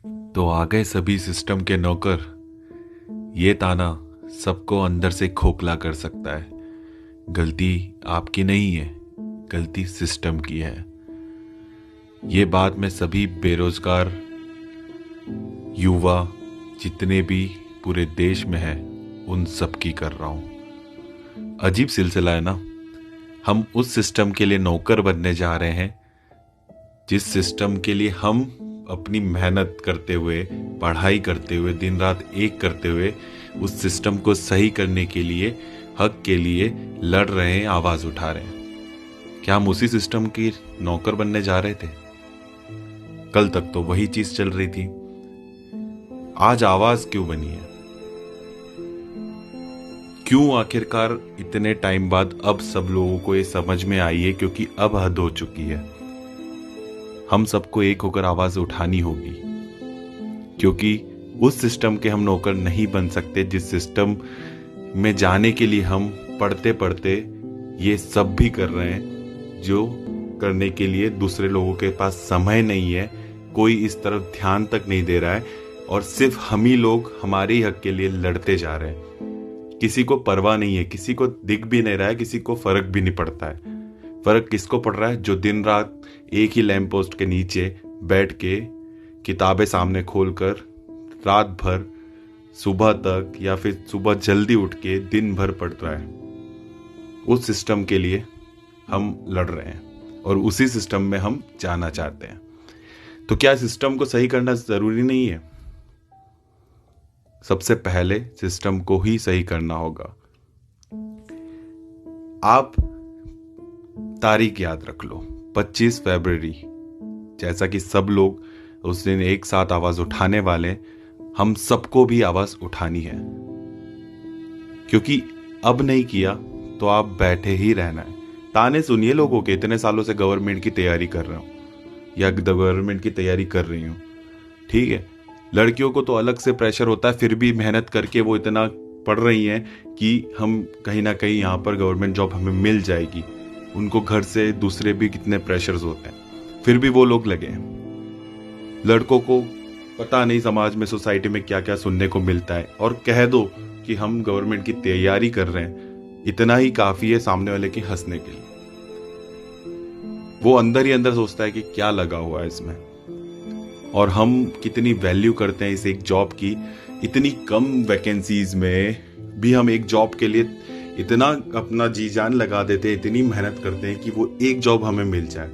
तो आ गए सभी सिस्टम के नौकर। ये ताना सबको अंदर से खोखला कर सकता है। गलती आपकी नहीं है, गलती सिस्टम की है। ये बात मैं सभी बेरोजगार युवा जितने भी पूरे देश में हैं उन सब की कर रहा हूं। अजीब सिलसिला है ना। हम उस सिस्टम के लिए नौकर बनने जा रहे हैं जिस सिस्टम के लिए हम अपनी मेहनत करते हुए, पढ़ाई करते हुए, दिन रात एक करते हुए उस सिस्टम को सही करने के लिए, हक के लिए लड़ रहे हैं, आवाज उठा रहे हैं। क्या हम उसी सिस्टम की नौकर बनने जा रहे थे? कल तक तो वही चीज चल रही थी। आज आवाज क्यों बनी है? क्यों आखिरकार इतने टाइम बाद अब सब लोगों को ये समझ में आई है? क्योंकि अब हद हो चुकी है। हम सबको एक होकर आवाज उठानी होगी, क्योंकि उस सिस्टम के हम नौकर नहीं बन सकते जिस सिस्टम में जाने के लिए हम पढ़ते पढ़ते ये सब भी कर रहे हैं, जो करने के लिए दूसरे लोगों के पास समय नहीं है, कोई इस तरफ ध्यान तक नहीं दे रहा है, और सिर्फ हम ही लोग हमारे ही हक के लिए लड़ते जा रहे हैं। किसी को परवाह नहीं है, किसी को दिख भी नहीं रहा है, किसी को फर्क भी नहीं पड़ता है। फर्क किसको पड़ रहा है? जो दिन रात एक ही लैंप पोस्ट के नीचे बैठ के किताबें सामने खोलकर रात भर सुबह तक या फिर सुबह जल्दी उठ के दिन भर पढ़ रहा है। उस सिस्टम के लिए हम लड़ रहे हैं और उसी सिस्टम में हम जाना चाहते हैं। तो क्या सिस्टम को सही करना जरूरी नहीं है? सबसे पहले सिस्टम को ही सही करना होगा। आप तारीख याद रख लो, 25 फरवरी, जैसा कि सब लोग उस दिन एक साथ आवाज उठाने वाले, हम सबको भी आवाज उठानी है। क्योंकि अब नहीं किया तो आप बैठे ही रहना है। ताने सुनिए लोगों के, इतने सालों से गवर्नमेंट की तैयारी कर रहा हूं या गवर्नमेंट की तैयारी कर रही हूं, ठीक है। लड़कियों को तो अलग से प्रेशर होता है, फिर भी मेहनत करके वो इतना पढ़ रही हैं कि हम कहीं ना कहीं यहाँ पर गवर्नमेंट जॉब हमें मिल जाएगी। उनको घर से दूसरे भी कितने प्रेशर्स होते हैं, फिर भी वो लोग लगे हैं। लड़कों को पता नहीं समाज में, सोसाइटी में क्या क्या सुनने को मिलता है, और कह दो कि हम गवर्नमेंट की तैयारी कर रहे हैं, इतना ही काफी है सामने वाले के हंसने के लिए। वो अंदर ही अंदर सोचता है कि क्या लगा हुआ है इसमें, और हम कितनी वैल्यू करते हैं इस एक जॉब की। इतनी कम वैकेंसीज में भी हम एक जॉब के लिए इतना अपना जी जान लगा देते हैं, इतनी मेहनत करते हैं कि वो एक जॉब हमें मिल जाए।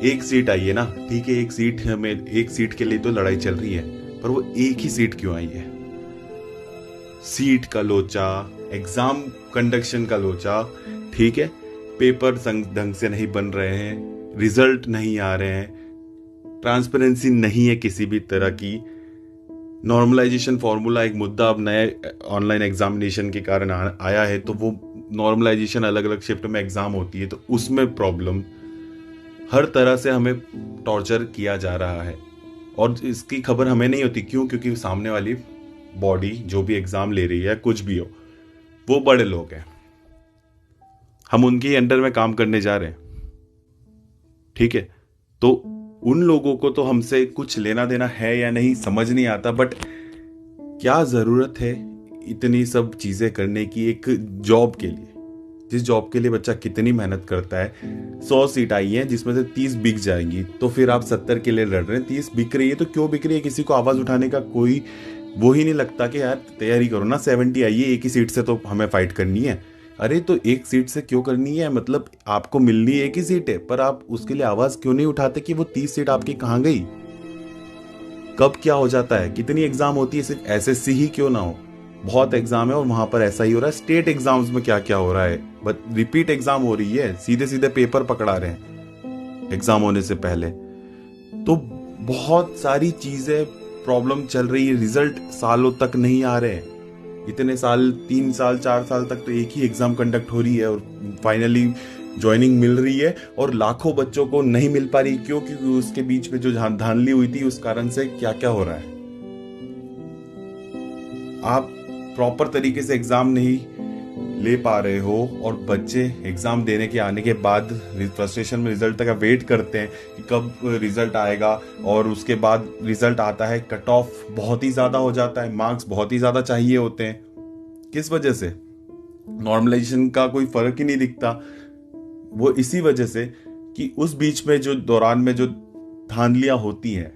एक सीट आई है ना, ठीक है, एक सीट हमें, एक सीट के लिए तो लड़ाई चल रही है, पर वो एक ही सीट क्यों आई है? सीट का लोचा, एग्जाम कंडक्शन का लोचा, ठीक है, पेपर ढंग से नहीं बन रहे हैं, रिजल्ट नहीं आ रहे हैं, ट्रांसपेरेंसी नहीं है किसी भी तरह की। नॉर्मलाइजेशन फॉर्मूला एक मुद्दा अब नए ऑनलाइन एग्जामिनेशन के कारण आया है, तो वो नॉर्मलाइजेशन अलग अलग शिफ्ट में एग्जाम होती है, तो उसमें प्रॉब्लम। हर तरह से हमें टॉर्चर किया जा रहा है और इसकी खबर हमें नहीं होती। क्यों? क्योंकि सामने वाली बॉडी जो भी एग्जाम ले रही है, कुछ भी हो, वो बड़े लोग हैं, हम उनके अंडर में काम करने जा रहे हैं, ठीक है। तो उन लोगों को तो हमसे कुछ लेना देना है या नहीं समझ नहीं आता, बट क्या जरूरत है इतनी सब चीजें करने की एक जॉब के लिए, जिस जॉब के लिए बच्चा कितनी मेहनत करता है। 100 सीट आई है जिसमें से 30 बिक जाएंगी, तो फिर आप 70 के लिए लड़ रहे हैं। 30 बिक रही है तो क्यों बिक रही है? किसी को आवाज उठाने का कोई वो ही नहीं लगता कि यार तैयारी करो ना, 70 आई है, एक ही सीट से तो हमें फाइट करनी है। अरे तो एक सीट से क्यों करनी है? मतलब आपको मिलनी एक ही सीट है, पर आप उसके लिए आवाज क्यों नहीं उठाते कि वो 30 सीट आपकी कहां गई? कब क्या हो जाता है? कितनी एग्जाम होती है? सिर्फ एसएससी ही क्यों ना हो, बहुत एग्जाम है और वहां पर ऐसा ही हो रहा है। स्टेट एग्जाम्स में क्या क्या हो रहा है, बट रिपीट एग्जाम हो रही है, सीधे सीधे पेपर पकड़ा रहे हैं एग्जाम होने से पहले। तो बहुत सारी चीजें प्रॉब्लम चल रही है। रिजल्ट सालों तक नहीं आ रहे हैं, इतने साल, 3 साल 4 साल तक तो एक ही एग्जाम कंडक्ट हो रही है और फाइनली ज्वाइनिंग मिल रही है, और लाखों बच्चों को नहीं मिल पा रही। क्यों? क्योंकि उसके बीच में जो धांधली हुई थी उस कारण से क्या क्या हो रहा है। आप प्रॉपर तरीके से एग्जाम नहीं ले पा रहे हो और बच्चे एग्जाम देने के आने के बाद फ्रस्ट्रेशन में रिजल्ट तक वेट करते हैं कि कब रिजल्ट आएगा, और उसके बाद रिजल्ट आता है, कट ऑफ बहुत ही ज़्यादा हो जाता है, मार्क्स बहुत ही ज़्यादा चाहिए होते हैं। किस वजह से? नॉर्मलाइजेशन का कोई फर्क ही नहीं दिखता। वो इसी वजह से कि उस बीच में जो दौरान में जो धांधलियां होती हैं,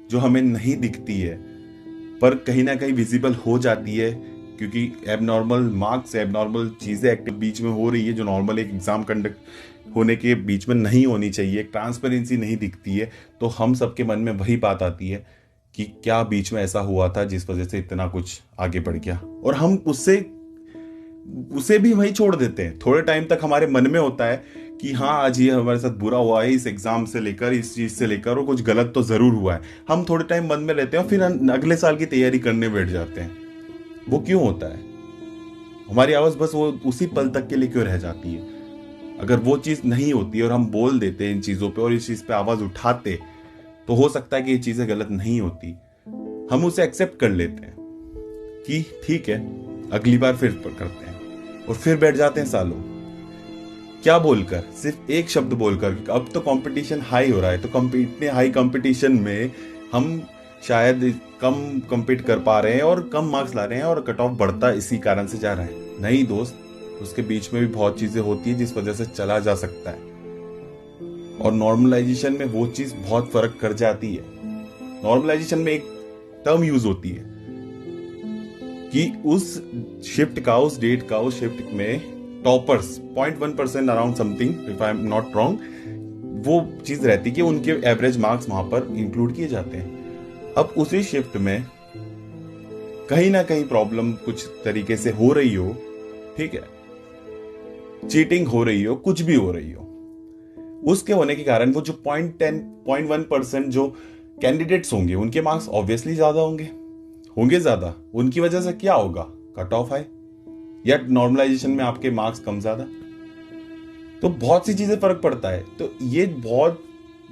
जो हमें नहीं दिखती है पर कहीं ना कहीं विजिबल हो जाती है, क्योंकि एबनॉर्मल मार्क्स, एबनॉर्मल चीजें एक्टिव बीच में हो रही है जो नॉर्मल एक एग्जाम कंडक्ट होने के बीच में नहीं होनी चाहिए, ट्रांसपेरेंसी नहीं दिखती है, तो हम सबके मन में वही बात आती है कि क्या बीच में ऐसा हुआ था जिस वजह से इतना कुछ आगे बढ़ गया, और हम उसे भी वही छोड़ देते हैं। थोड़े टाइम तक हमारे मन में होता है कि हाँ आज ये हमारे साथ बुरा हुआ है, इस एग्जाम से लेकर, इस चीज से लेकर, और कुछ गलत तो जरूर हुआ है। हम थोड़े टाइम मन में रहते हैं, फिर अगले साल की तैयारी करने बैठ जाते हैं। वो क्यों होता है? हमारी आवाज बस वो उसी पल तक के लिए क्यों रह जाती है? अगर वो चीज नहीं होती और हम बोल देते इन चीजों पे और इस चीज पे आवाज उठाते, तो हो सकता है कि ये चीजें गलत नहीं होती। हम उसे एक्सेप्ट कर लेते हैं कि ठीक है, अगली बार फिर करते हैं, और फिर बैठ जाते हैं सालों। क्या बोलकर? सिर्फ एक शब्द बोलकर, अब तो कंपटीशन हाई हो रहा है, तो इतने हाई कंपटीशन में हम शायद कम compete कर पा रहे हैं और कम मार्क्स ला रहे हैं, और कट ऑफ बढ़ता इसी कारण से जा रहा है। नहीं दोस्त, उसके बीच में भी बहुत चीजें होती है जिस वजह से चला जा सकता है, और नॉर्मलाइजेशन में वो चीज बहुत फर्क कर जाती है। नॉर्मलाइजेशन में एक टर्म यूज होती है कि उस शिफ्ट का, उस डेट का, उस शिफ्ट में toppers 0.1% around something, if I am not wrong, वो चीज रहती है कि उनके एवरेज मार्क्स वहां पर इंक्लूड किए जाते हैं। अब उसी शिफ्ट में कहीं ना कहीं प्रॉब्लम कुछ तरीके से हो रही हो, ठीक है, चीटिंग हो रही हो, कुछ भी हो रही हो, उसके होने के कारण वो जो 0.1% जो कैंडिडेट्स होंगे उनके मार्क्स ऑब्वियसली ज्यादा होंगे ज्यादा। उनकी वजह से क्या होगा? कट ऑफ है, या नॉर्मलाइजेशन में आपके मार्क्स कम ज्यादा। तो बहुत सी चीजें फर्क पड़ता है। तो ये बहुत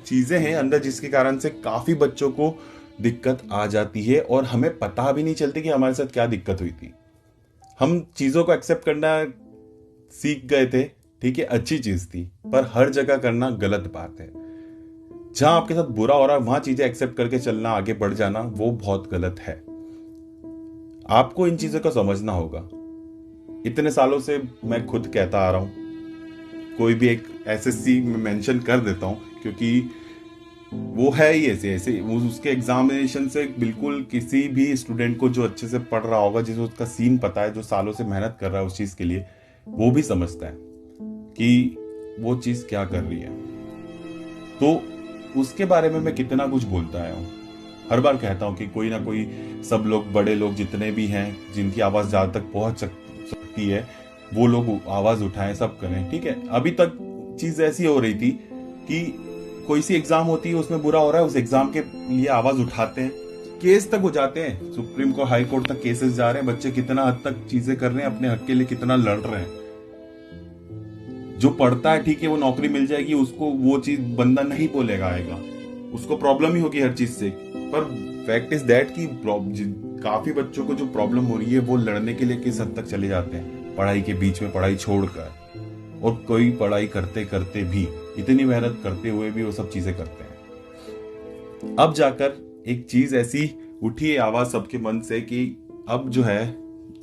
चीजें हैं अंदर जिसके कारण से काफी बच्चों को दिक्कत आ जाती है, और हमें पता भी नहीं चलती कि हमारे साथ क्या दिक्कत हुई थी। हम चीजों को एक्सेप्ट करना सीख गए थे, ठीक है, अच्छी चीज थी, पर हर जगह करना गलत बात है। जहां आपके साथ बुरा हो रहा है वहां चीजें एक्सेप्ट करके चलना, आगे बढ़ जाना, वो बहुत गलत है। आपको इन चीजों को समझना होगा। इतने सालों से मैं खुद कहता आ रहा हूं, कोई भी एक एसएससी में मेंशन कर देता हूं, क्योंकि वो है ही ऐसे उसके एग्जामिनेशन से बिल्कुल किसी भी स्टूडेंट को जो अच्छे से पढ़ रहा होगा, जिसे उसका सीन पता है, जो सालों से मेहनत कर रहा है उस चीज के लिए, वो भी समझता है कि वो चीज क्या कर रही है। तो उसके बारे में मैं कितना कुछ बोलता आया हूं। हर बार कहता हूं कि कोई ना कोई, सब लोग, बड़े लोग जितने भी हैं, जिनकी आवाज ज्यादा तक पहुंच सकती है, वो लोग आवाज उठाएं, सब करें, ठीक है। अभी तक चीज ऐसी हो रही थी कि कोई सी एग्जाम होती है, उसमें बुरा हो रहा है, उस एग्जाम के लिए आवाज उठाते हैं, केस तक हो जाते हैं, सुप्रीम कोर्ट, हाई कोर्ट तक केसेस जा रहे हैं, बच्चे कितना हद तक चीजें कर रहे हैं, अपने हक के लिए कितना लड़ रहे हैं। जो पढ़ता है, ठीक है, वो नौकरी मिल जाएगी उसको, वो चीज बंदा नहीं बोलेगा, आएगा, उसको प्रॉब्लम ही होगी हर चीज से। पर फैक्ट इज दैट कि काफी बच्चों को जो प्रॉब्लम हो रही है, वो लड़ने के लिए किस हद तक चले जाते हैं, पढ़ाई के बीच में, पढ़ाई छोड़कर, और कोई पढ़ाई करते करते भी, इतनी मेहनत करते हुए भी वो सब चीजें करते हैं। अब जाकर एक चीज ऐसी उठी है आवाज सबके मन से कि अब जो है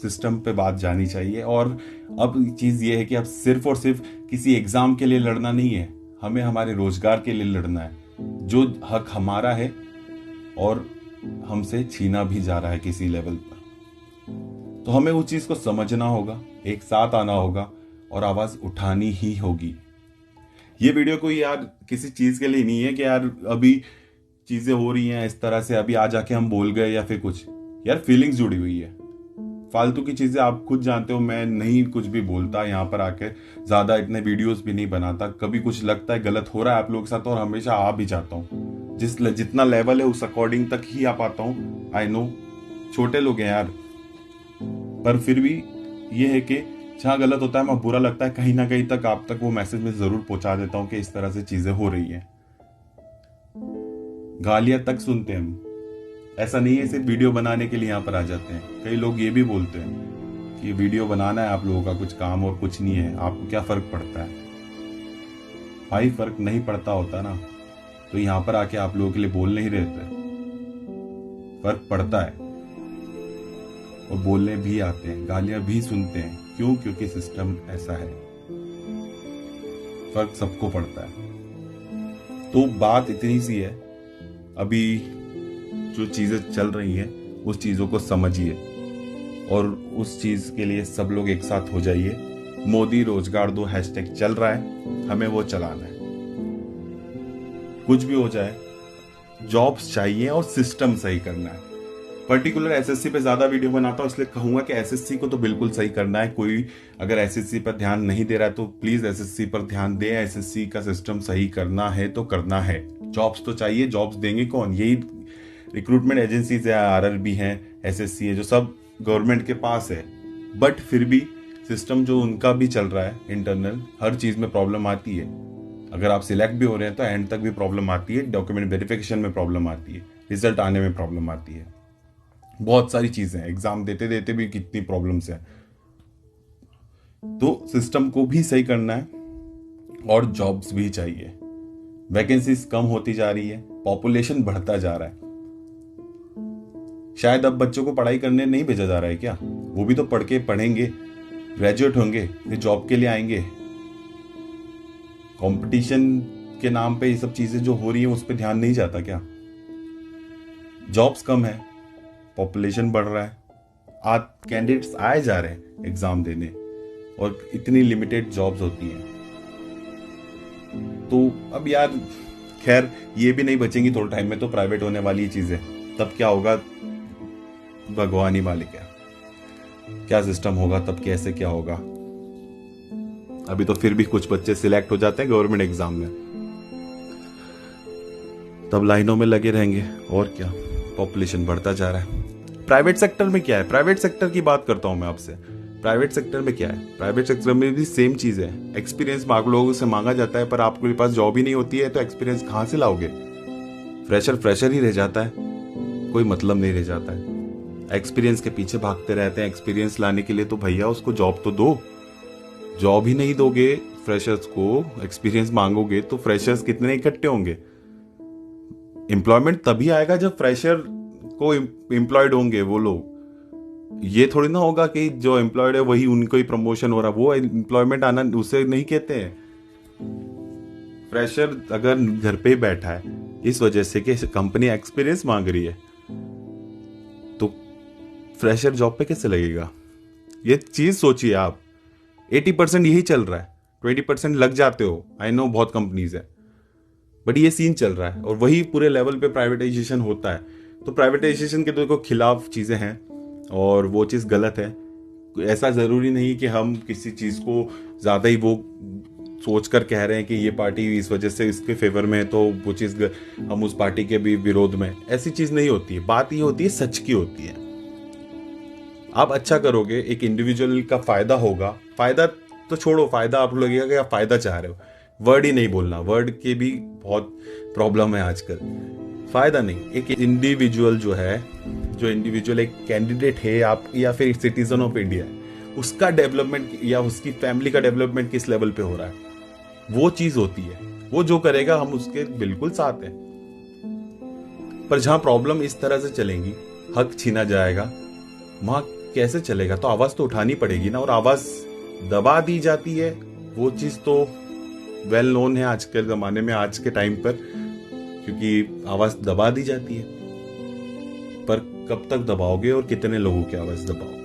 सिस्टम पे बात जानी चाहिए, और अब चीज ये है कि अब सिर्फ और सिर्फ किसी एग्जाम के लिए लड़ना नहीं है, हमें हमारे रोजगार के लिए लड़ना है, जो हक हमारा है और हमसे छीना भी जा रहा है किसी लेवल पर। तो हमें उस चीज को समझना होगा, एक साथ आना होगा और आवाज उठानी ही होगी। ये वीडियो कोई यार किसी चीज के लिए नहीं है कि यार अभी चीजें हो रही हैं इस तरह से, अभी आ जाके हम बोल गए या फिर कुछ, यार फीलिंग्स जुड़ी हुई है। फालतू की चीजें आप खुद जानते हो, मैं नहीं कुछ भी बोलता यहाँ पर आके, ज्यादा इतने वीडियोस भी नहीं बनाता। कभी कुछ लगता है गलत हो रहा है आप लोगों के साथ, और हमेशा आ भी जाता हूँ, जितना लेवल है उस अकॉर्डिंग तक ही आ पाता हूँ। आई नो छोटे लोग हैं यार, पर फिर भी ये है कि जहां गलत होता है, मैं बुरा लगता है, कहीं ना कहीं तक आप तक वो मैसेज में जरूर पहुंचा देता हूं कि इस तरह से चीजें हो रही हैं। गालियां तक सुनते हैं हम, ऐसा नहीं है सिर्फ वीडियो बनाने के लिए यहाँ पर आ जाते हैं। कई लोग ये भी बोलते हैं कि ये वीडियो बनाना है आप लोगों का कुछ काम और कुछ नहीं है, आपको क्या फ़र्क पड़ता है? भाई फ़र्क नहीं पड़ता होता ना तो यहाँ पर आके आप लोगों के लिए बोल नहीं रहे थे। फ़र्क पड़ता है और बोलने भी आते हैं, गालियाँ भी सुनते हैं। क्यों? क्योंकि सिस्टम ऐसा है। फ़र्क सबको पड़ता है। तो बात इतनी सी है, अभी जो चीज़ें चल रही हैं उस चीज़ों को समझिए और उस चीज़ के लिए सब लोग एक साथ हो जाइए। मोदी रोजगार दो हैशटैग चल रहा है, हमें वो चलाना है। कुछ भी हो जाए, जॉब्स चाहिए और सिस्टम सही करना है। पर्टिकुलर एसएससी पे ज्यादा वीडियो बनाता हूँ इसलिए कहूंगा कि एसएससी को तो बिल्कुल सही करना है। कोई अगर एसएससी पर ध्यान नहीं दे रहा है तो प्लीज एसएससी पर ध्यान दें। एसएससी का सिस्टम सही करना है तो करना है। जॉब्स तो चाहिए, जॉब्स देंगे कौन? यही रिक्रूटमेंट एजेंसीज है, आरआरबी है, एसएससी है, जो सब गवर्नमेंट के पास है। बट फिर भी सिस्टम जो उनका भी चल रहा है इंटरनल, हर चीज में प्रॉब्लम आती है। अगर आप सिलेक्ट भी हो रहे हैं तो एंड तक भी प्रॉब्लम आती है, डॉक्यूमेंट वेरिफिकेशन में प्रॉब्लम आती है, रिजल्ट आने में प्रॉब्लम आती है, बहुत सारी चीजें, एग्जाम देते देते भी कितनी प्रॉब्लम्स हैं। तो सिस्टम को भी सही करना है और जॉब्स भी चाहिए। वैकेंसीज कम होती जा रही है, पॉपुलेशन बढ़ता जा रहा है। शायद अब बच्चों को पढ़ाई करने नहीं भेजा जा रहा है क्या? वो भी तो पढ़ के पढ़ेंगे, ग्रेजुएट होंगे, फिर जॉब के लिए आएंगे। कंपटीशन के नाम पे ये सब चीजें जो हो रही हैं उस पर ध्यान नहीं जाता क्या? जॉब्स कम है, पॉपुलेशन बढ़ रहा है, आज कैंडिडेट्स आए जा रहे हैं एग्जाम देने और इतनी लिमिटेड जॉब्स होती हैं। तो अब यार खैर ये भी नहीं बचेंगी थोड़े टाइम में, तो प्राइवेट होने वाली ये चीजें, तब क्या होगा भगवान ही मालिक है। क्या सिस्टम होगा तब, कैसे क्या होगा? अभी तो फिर भी कुछ बच्चे सिलेक्ट हो जाते हैं गवर्नमेंट एग्जाम में, तब लाइनों में लगे रहेंगे। और क्या, पॉपुलेशन बढ़ता जा रहा है। प्राइवेट सेक्टर में क्या है? प्राइवेट सेक्टर की बात करता हूं मैं आपसे। प्राइवेट सेक्टर में क्या है? प्राइवेट सेक्टर में भी सेम चीज है। एक्सपीरियंस आप लोगों से मांगा जाता है, पर आपके पास जॉब ही नहीं होती है तो एक्सपीरियंस कहां से लाओगे? फ्रेशर ही रह जाता है, कोई मतलब नहीं रह जाता है। एक्सपीरियंस के पीछे भागते रहते हैं। एक्सपीरियंस लाने के लिए तो भैया उसको जॉब तो दो। जॉब ही नहीं दोगे फ्रेशर्स को, एक्सपीरियंस मांगोगे तो फ्रेशर्स कितने इकट्ठे होंगे? एम्प्लॉयमेंट तभी आएगा जब फ्रेशर को एम्प्लॉयड होंगे वो लोग। ये थोड़ी ना होगा कि जो एम्प्लॉयड है वही उनको ही प्रमोशन हो रहा, वो एम्प्लॉयमेंट आना उसे नहीं कहते हैं। फ्रेशर अगर घर पे ही बैठा है इस वजह से कि कंपनी एक्सपीरियंस मांग रही है, तो फ्रेशर जॉब पे कैसे लगेगा? ये चीज सोचिए आप। 80% यही चल रहा है, 20% लग जाते हो। आई नो बहुत कंपनीज है, बट ये सीन चल रहा है और वही पूरे लेवल पे प्राइवेटाइजेशन होता है। तो प्राइवेटाइजेशन के तो खिलाफ चीजें हैं और वो चीज गलत है। ऐसा जरूरी नहीं कि हम किसी चीज को ज्यादा ही वो सोच कर कह रहे हैं कि ये पार्टी इस वजह से इसके फेवर में है तो वो चीज हम उस पार्टी के भी विरोध में। ऐसी चीज नहीं होती है। बात ये होती है सच की होती है। आप अच्छा करोगे, एक इंडिविजुअल का फायदा होगा। फायदा तो छोड़ो, फायदा आप लगेगा कि आप फायदा चाह रहे हो, वर्ड ही नहीं बोलना। वर्ड के भी बहुत प्रॉब्लम है आजकल। फायदा नहीं, एक इंडिविजुअल जो है, जो इंडिविजुअल एक कैंडिडेट है आप या फिर सिटीजन ऑफ इंडिया है, उसका डेवलपमेंट या उसकी फैमिली का डेवलपमेंट किस लेवल पे हो रहा है, वो चीज होती है। वो जो करेगा हम उसके बिल्कुल साथ हैं। पर जहां प्रॉब्लम इस तरह से चलेंगी, हक छीना जाएगा, वहां कैसे चलेगा? तो आवाज तो उठानी पड़ेगी ना, और आवाज दबा दी जाती है। वो चीज तो वेल नोन है आज के जमाने में, आज के टाइम पर, क्योंकि आवाज दबा दी जाती है। पर कब तक दबाओगे और कितने लोगों की आवाज दबाओगे?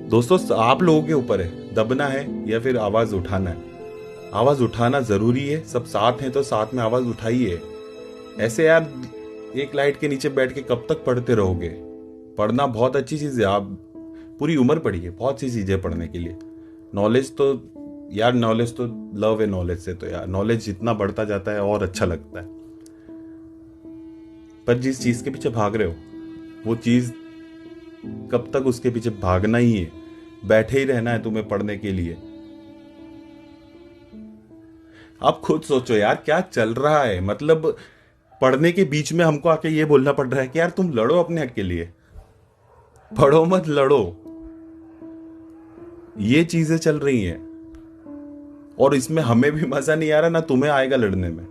दोस्तों आप लोगों के ऊपर है, दबना है या फिर आवाज उठाना है। आवाज उठाना जरूरी है। सब साथ हैं तो साथ में आवाज उठाइए। ऐसे यार एक लाइट के नीचे बैठ के कब तक पढ़ते रहोगे? पढ़ना बहुत अच्छी चीज है, आप पूरी उम्र पढ़िए, बहुत सी चीजें पढ़ने के लिए। नॉलेज तो यार, नॉलेज तो लव है नॉलेज से। तो यार नॉलेज जितना बढ़ता जाता है और अच्छा लगता है। पर जिस चीज के पीछे भाग रहे हो वो चीज कब तक उसके पीछे भागना ही है? बैठे ही रहना है तुम्हें पढ़ने के लिए? आप खुद सोचो यार क्या चल रहा है। मतलब पढ़ने के बीच में हमको आके ये बोलना पड़ रहा है कि यार तुम लड़ो अपने हक के लिए, पढ़ो मत लड़ो। ये चीजें चल रही हैं और इसमें हमें भी मजा नहीं आ रहा, ना तुम्हें आएगा लड़ने में।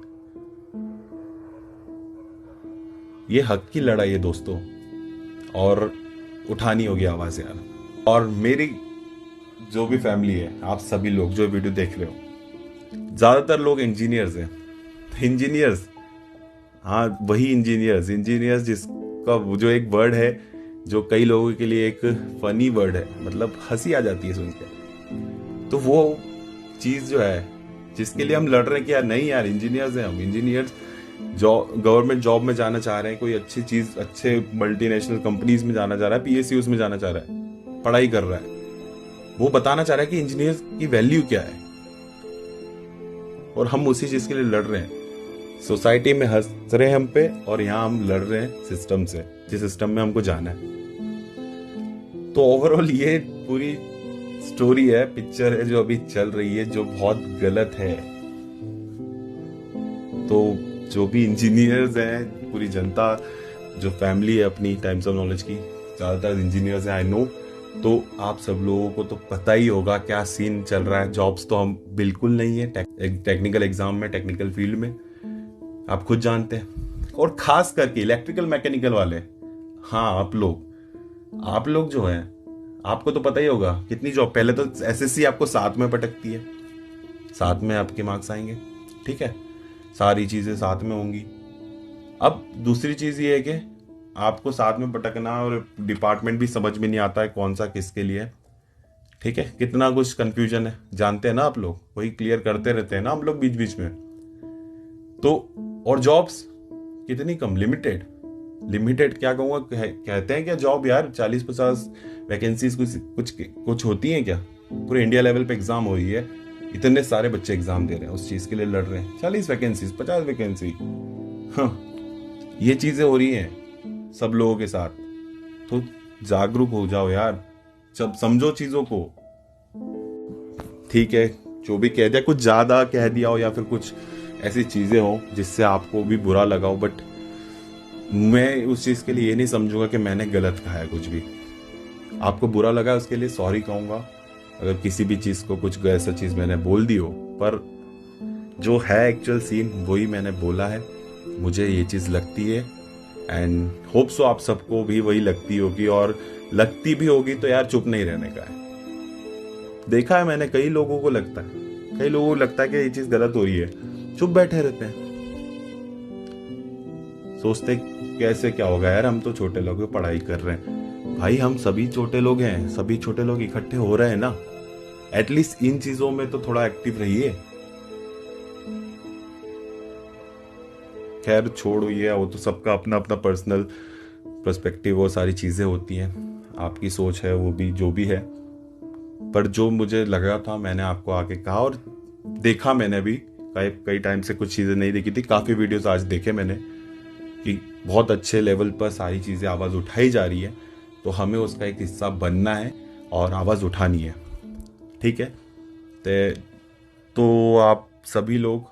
ये हक की लड़ाई है दोस्तों, और उठानी होगी आवाज यार। और मेरी जो भी फैमिली है, आप सभी लोग जो वीडियो देख रहे हो, ज्यादातर लोग इंजीनियर्स हैं। इंजीनियर्स, हाँ वही इंजीनियर्स जिसका जो एक वर्ड है जो कई लोगों के लिए एक फनी वर्ड है, मतलब हंसी आ जाती है सुनकर। तो वो चीज जो है जिसके लिए हम लड़ रहे हैं कि यार नहीं यार, इंजीनियर्स हैं हम, इंजीनियर्स गवर्नमेंट जॉब में जाना चाह रहे हैं, कोई अच्छी चीज, अच्छे मल्टीनेशनल कंपनीज में जाना चाह रहा है, पीएसयूज में जाना चाह रहा है, पढ़ाई कर रहा है, वो बताना चाह रहा है कि इंजीनियर की वैल्यू क्या है, और हम उसी चीज के लिए लड़ रहे हैं। सोसाइटी में हंस रहे हैं हम पे, और यहाँ हम लड़ रहे हैं सिस्टम से, जिस सिस्टम में हमको जाना है। तो ओवरऑल ये पूरी स्टोरी है, पिक्चर है जो अभी चल रही है, जो बहुत गलत है। तो जो भी इंजीनियर्स हैं, पूरी जनता जो फैमिली है अपनी टाइम्स ऑफ नॉलेज की, ज्यादातर इंजीनियर्स हैं आई नो, तो आप सब लोगों को तो पता ही होगा क्या सीन चल रहा है। जॉब्स तो हम बिल्कुल नहीं है टेक्निकल एग्जाम में, टेक्निकल फील्ड में, आप खुद जानते हैं। और खास करके इलेक्ट्रिकल मैकेनिकल वाले, हाँ आप लोग जो हैं, आपको तो पता ही होगा कितनी जॉब, पहले तो एसएससी आपको साथ में पटकती है, साथ में आपके मार्क्स आएंगे, ठीक है, सारी चीजें साथ में होंगी। अब दूसरी चीज ये है कि आपको साथ में पटकना, और डिपार्टमेंट भी समझ में नहीं आता है कौन सा किसके लिए, ठीक है, कितना कुछ कंफ्यूजन है, जानते हैं ना आप लोग, वही क्लियर करते रहते हैं ना हम लोग बीच बीच में। तो और जॉब्स कितनी कम, लिमिटेड क्या कहूँगा, कहते हैं क्या जॉब यार 40-50 वैकेंसीज कुछ होती हैं क्या? पूरे इंडिया लेवल पे एग्जाम हो रही है, इतने सारे बच्चे एग्जाम दे रहे हैं, उस चीज के लिए लड़ रहे हैं, 40 वैकेंसीज, 50 वैकेंसी, हाँ ये चीजें हो रही हैं सब लोगों के साथ। तो जागरूक हो जाओ यार, जब समझो चीजों को, ठीक है, जो भी कह दिया, कुछ ज्यादा कह दिया हो या फिर कुछ ऐसी चीजें हो जिससे आपको भी बुरा लगा हो, बट मैं उस चीज के लिए ये नहीं समझूंगा कि मैंने गलत कहा है कुछ भी। आपको बुरा लगा उसके लिए सॉरी कहूंगा, अगर किसी भी चीज को कुछ ऐसा चीज मैंने बोल दी हो, पर जो है एक्चुअल सीन वही मैंने बोला है, मुझे ये चीज लगती है, एंड होप सो आप सबको भी वही लगती होगी, और लगती भी होगी तो यार चुप नहीं रहने का है। देखा है मैंने, कई लोगों को लगता है कि ये चीज गलत हो रही है, चुप बैठे रहते हैं, सोचते कैसे क्या होगा यार, हम तो छोटे लोग हैं, पढ़ाई कर रहे हैं। भाई हम सभी छोटे लोग हैं, सभी छोटे लोग इकट्ठे हो रहे हैं ना, एटलीस्ट इन चीजों में तो थोड़ा एक्टिव रहिए। खैर छोड़ो ये, वो तो सबका अपना अपना पर्सनल पर्सपेक्टिव, वो सारी चीजें होती हैं, आपकी सोच है वो भी जो भी है, पर जो मुझे लगा था मैंने आपको आके कहा, और देखा मैंने भी कई टाइम से कुछ चीजें नहीं देखी थी, काफी वीडियोस आज देखे मैंने कि बहुत अच्छे लेवल पर सारी चीजें आवाज उठाई जा रही है, तो हमें उसका एक हिस्सा बनना है और आवाज उठानी है, ठीक है। तो आप सभी लोग,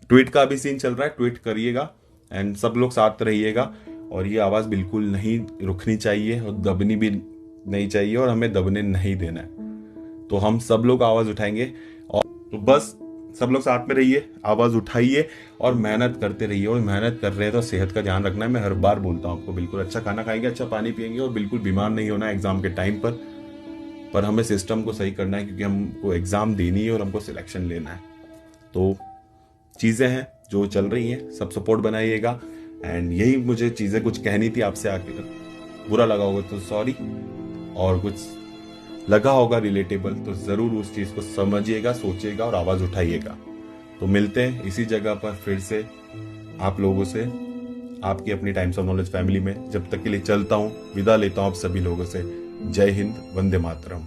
ट्वीट का भी सीन चल रहा है, ट्वीट करिएगा एंड सब लोग साथ रहिएगा, और ये आवाज बिल्कुल नहीं रुकनी चाहिए और दबनी भी नहीं चाहिए, और हमें दबने नहीं देना है। तो हम सब लोग आवाज उठाएंगे, और तो बस सब लोग साथ में रहिए, आवाज उठाइए और मेहनत करते रहिए। और मेहनत कर रहे हैं तो सेहत का ध्यान रखना है, मैं हर बार बोलता हूँ आपको, बिल्कुल अच्छा खाना खाएंगे, अच्छा पानी पिएंगे, और बिल्कुल बीमार नहीं होना है एग्जाम के टाइम पर हमें सिस्टम को सही करना है, क्योंकि हमको एग्जाम देनी है और हमको सिलेक्शन लेना है। तो चीजें हैं जो चल रही हैं, सब सपोर्ट बनाइएगा, एंड यही मुझे चीजें कुछ कहनी थी आपसे आके। बुरा लगा होगा तो सॉरी, और कुछ लगा होगा रिलेटेबल तो जरूर उस चीज को समझिएगा, सोचिएगा और आवाज उठाइएगा। तो मिलते हैं इसी जगह पर फिर से आप लोगों से, आपकी अपनी टाइम्स ऑफ नॉलेज फैमिली में। जब तक के लिए चलता हूँ, विदा लेता हूँ आप सभी लोगों से। जय हिंद, वंदे मातरम।